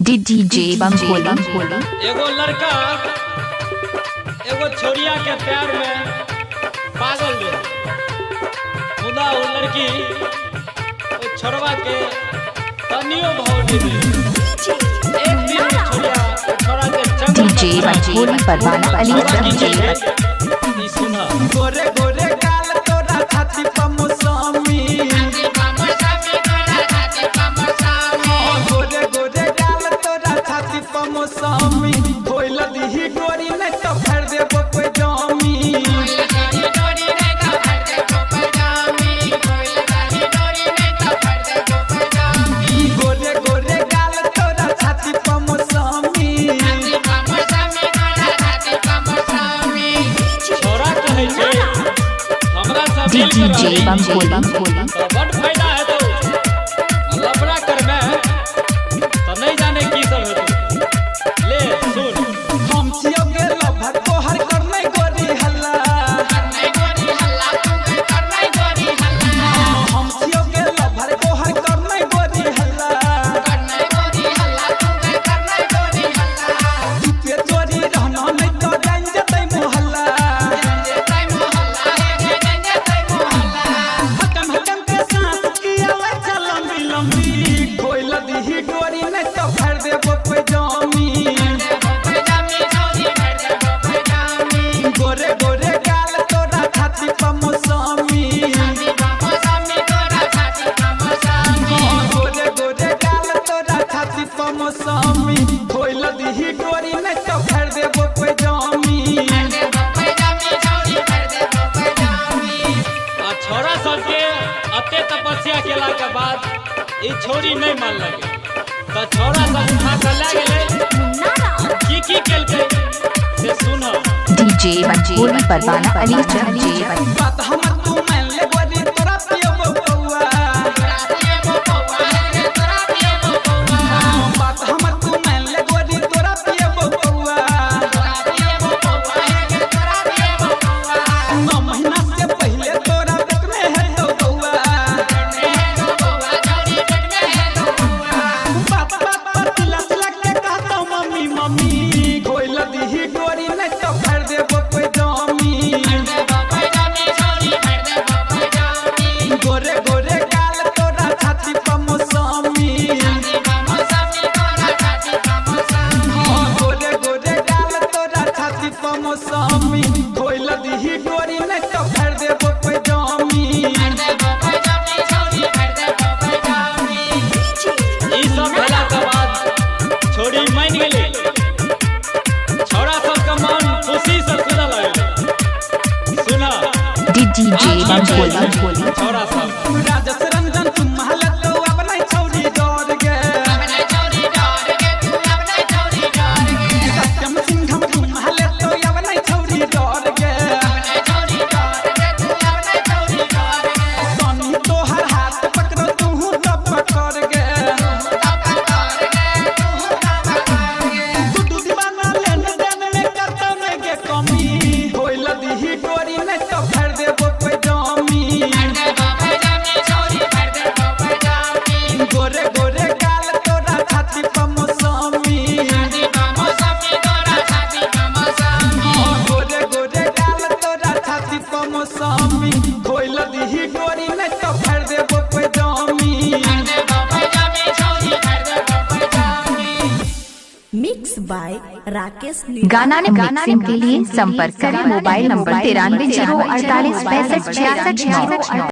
DJ बम खोली। एगो लड़का एगो छोरिया के प्यार में पागल रहे। खुदा वो लड़की वो छोरवा के तनियो भाव दे दे। एक दिन वो छोरिया वो छोरा के चंग डीजे बम खोली परवाना अली डीजे सुना गोरे गोरे गाल तोरा छाती पर मौसमी गोरे गोरे गाल तोरा छाती पर मौसमी कोइल दीही गोरी नहीं तो फेर देबो पैजामी गोरे गोरे गाल तोरा छाती पर मौसमी छोरा कहे छे हमरा सब डीजे बम खोली। तो बड़ फायदा है तो लफड़ा करबे तो नहीं जाने की सब हेतु। ले सुन हम छियो के लभर तोहर करनै गोरी हल्ला हम छियो के लभर तोहर करनै गोरी हल्ला पे चोरी रहना नहीं तो जान जतै मोहल्ला हकम हकम के सांस किया ले चल लंबी लंबी कोइल दीही गोरी नहीं तो फेर देबो पैजामी गोरे गोरे गाल तोरा छाती पर मौसमी गोरे गोरे गाल तोरा छाती पर मौसमी कोइल दीही गोरी नहीं तो फेर देबो पैजामी आ छोरा सब के अते तपस्या केला के बाद ई छोरी नहीं मान लगे तो छोरा सब उठा के ले गेले की केलके से सुनो डीजे बम खोली परवाना अली डीजे बात हमर तू मान ले गोरी तोरा पियबो कौआ बात हमर तू मान ले गोरी तोरा पियबो कौआ 9 महीना से पहले तोरा पेट में है तो कौआ बात बात पर तिला तिला के कहता मम्मी मम्मी कोइल दीही गोरी नहीं तो फेर देबो पैजामी गोरे गोरे गाल तोरा छाती पर मौसमी गोरे गोरे गाल तोरा छाती पर मौसमी कोइल दीही गोरी नहीं तो फेर देबो पैजामी ई सब भेला के बाद छोरी मान गेले। छोरा सब के मन खुशी से खुदा लगे। सुना डीजे बम खोली। छोरा सब राजस रंजन तुम महलत तो अब नहीं छौरी डर गे सत्यम सिंघम तुम महलत तो अब नहीं छौरी डर गे सोनी तोहर हाथ पकड़ो तू तब पकड़ गे गुड्डू दीवाना लेने देने में करता नहीं गे कमी कोइल दीही गोरी नहीं तो फेर देबो पैजामी गोरे गोरे गाल तोरा छाती पर मौसमी गोरे गोरे गाल तोरा छाती पर मौसमी कोइल दीही गोरी नहीं तो फेर देबो पैजामी मिक्स बाय राकेश गाना ने मिक्सिंग के लिए संपर्क करें मोबाइल नंबर 93 048 65 66 9।